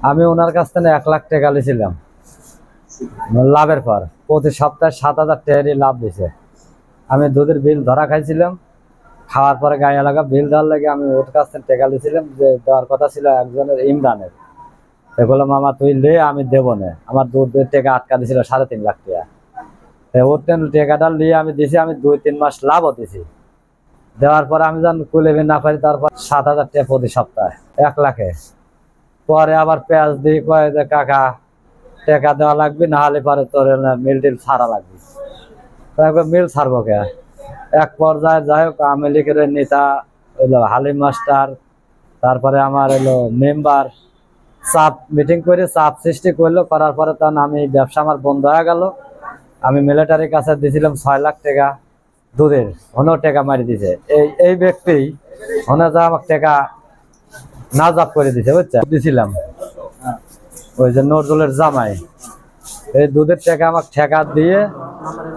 আমি ওনার কাছ থেকে 1 লাখ টাকা নিয়েছিলাম লাভের পর। প্রতি সপ্তাহে 7,000 টাকারই লাভ দিছে। আমি দুধের বিল ধরা খাইছিলাম, খাওয়ার পরে গায়ে লাগা বিল দেওয়ার লাগে আমি ওর কাছ থেকে টাকা নিয়েছিলাম, যে দেওয়ার কথা ছিল একজনের ইমরানের। তো বললাম মামা তুই লে, আমি দেবো না। আমার দুধের টাকা আটকা দিয়েছিল 3.5 লাখ টাকা। ওর টাকাটা নিয়ে আমি দিছি, আমি 2-3 মাস লাভও দিছি। দেওয়ার পরে আমি যখন কুলেবে না পারি, তারপর 7,000 টাকা প্রতি সপ্তাহে 1 লাখে। পরে আবার পেঁয়াজ দিয়ে কয় যে কাকা টাকা দেওয়া লাগবে, না হলে পরে তোর মিল টিল ছাড়া লাগবে। তারপর মিল ছাড়বো কে? এক পর্যায়ে যাই হোক আওয়ামী লীগের নেতা হইলো হালিম মাস্টার, তারপরে আমার হলো মেম্বার চাপ মিটিং করে চাপ সৃষ্টি করলো। করার পরে তখন আমি ব্যবসা আমার বন্ধ হয়ে গেল। আমি মিলিটারির কাছে দিয়েছিলাম 6 লাখ টাকা দুধের, অন্য টাকা মারি দিছে এই এই ব্যক্তি। ওনা যা আমাকে টাকা নাজাব করে দিছে, বুঝছেন? দিছিলাম ওই যে নজরুলের জামাই, এই দুধের টাকা আমাকে ঠেকা দিয়ে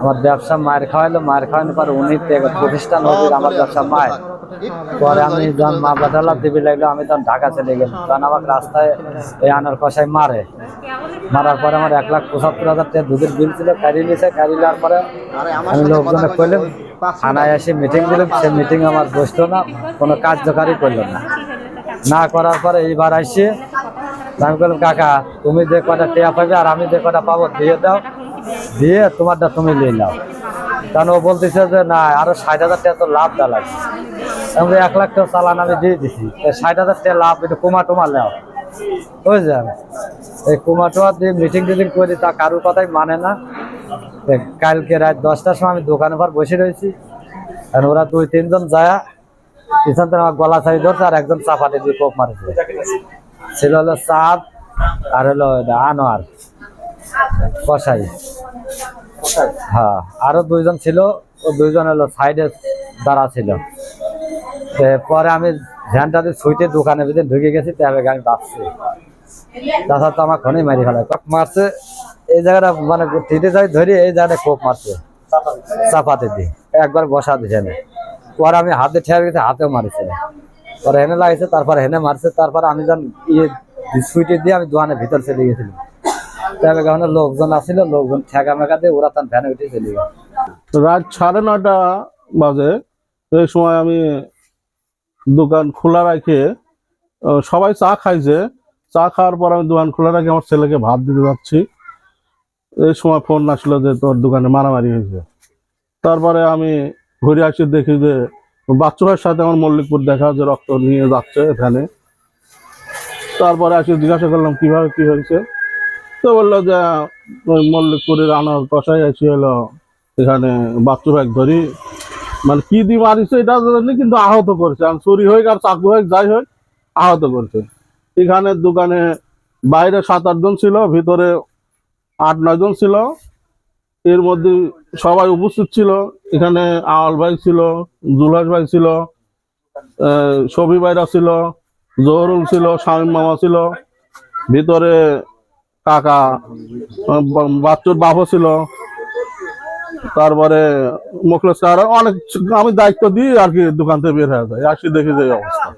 আমার ব্যবসা মায়ের খাওয়াইলো। মায়ের খাওয়ানোর পর উনি প্রতিষ্ঠান নদীর আমার ব্যবসা মায়ের। পরে আমি যখন মা বাটালা দিবি লাগলো, আমি তখন ঢাকা চলে গেলাম। তখন আমাকে রাস্তায় এই আনার কষায় মারার পরে আমার 1,75,000 টাকা দুধের বিল ছিল, কারিয়ে নিয়েছে। কারিয়ে নেওয়ার পরে আমি লোকজনে করলাম, থানায় এসে মিটিং দিলাম। সে মিটিং আমার বসলো না, কোনো কার্যকারী করলো না। না করার পরে এইবার আসছে, আমি বললাম কাকা তুমি যে কটা টেয়া পাবে আর আমি যে কটা পাবো দিয়ে দাও, দিয়ে তোমারটা তুমি নিয়ে নাও। কারণ ও বলতেছে যে না আরো 60,000 টাকা তো লাভ দেওয়া লাগবে। আমি 1 লাখ টাকা চালান আমি দিয়ে দিছি, 60,000 টাকা লাভ একটু কুমা টুমা নেও, বুঝলেন? এই কুমা টুমা দিয়ে মিটিং টিটিং করি, তা কারোর কথাই মানে না। কালকে রাত 10টার সময় আমি দোকানের পর বসে রয়েছি, আর ওরা 2-3 জন যায় পিছন থেকে আমার গলা ছাড়ি ধরছে, আর একজন চাপাতে দিয়ে কোপ মারেছে। ছিল হলো চাঁদ আর হলো আনোয়ার কসাই। হ্যাঁ, আরো 2 জন ছিল, ও 2 জন হলো সাইডে দাঁড়া ছিল। পরে আমি ভ্যানটাতে ছুটে দোকানের ভিতরে ঢুকে গেছি, তবে আমি বাঁচছি। তাছাড়া তো আমার খনেই মারি ফেলায় কোপ মারছে। এই জায়গাটা মানে টিটে যাই ধরি, এই জায়গাটা কোপ মারছে চাপাতে দিয়ে, একবার বসা দিছে না। পরে আমি হাতে ঠেয়ার গেছি, হাতেও মারিছে। পরে হেনে লাগছে, তারপর হেনে মারছে। তারপর আমি যখন সুইটে দিয়ে আমি দোকানের ভিতর চলে গেছিলাম। তবে ওখানে লোকজন আসছিল, লোকজন ঠেকা মেকা দিয়ে ওরা তার ভ্যানে উঠে চলে গেল। রাত 9:30 বাজে এই সময় আমি দোকান খোলা রাখে, সবাই চা খাইছে। চা খাওয়ার পর আমি দোকান খোলা রাখে আমার ছেলেকে ভাত দিতে যাচ্ছি। এই সময় ফোন আসলো যে তোর দোকানে মারামারি হয়েছে। তারপরে আমি ঘুরে আসি, দেখি যে বাচ্চু ভাইয়ের সাথে আমার মল্লিকপুর দেখা, যে রক্ত নিয়ে যাচ্ছে এখানে। তারপরে আসি জিজ্ঞাসা করলাম কিভাবে কি হয়েছে। তো বললো যে ওই মল্লিকপুরের আনার কষাই আসি হলো এখানে বাচ্চু ভাই ধরি, মানে কি দিয়ে মারিছে এটা জানি, কিন্তু আহত করছে। আর চুরি হোক আর চাকু হোক যাই হোক আহত করছে। এখানে দোকানে বাইরে 7-8 জন ছিল, ভিতরে 8-9 জন ছিল। এর মধ্যে সবাই উপস্থিত ছিল। এখানে আওয়াল ভাই ছিল, জুলাস ভাই ছিল, সবি ভাইরা ছিল, জহরুল ছিল, শামীম মামা ছিল, ভিতরে কাকা বাচ্চুর বাপও ছিল, তারপরে মুখলেস অনেক। আমি দায়িত্ব দিই আর কি দোকান থেকে বের হয়ে যায়, আসি দেখি যে অবস্থা।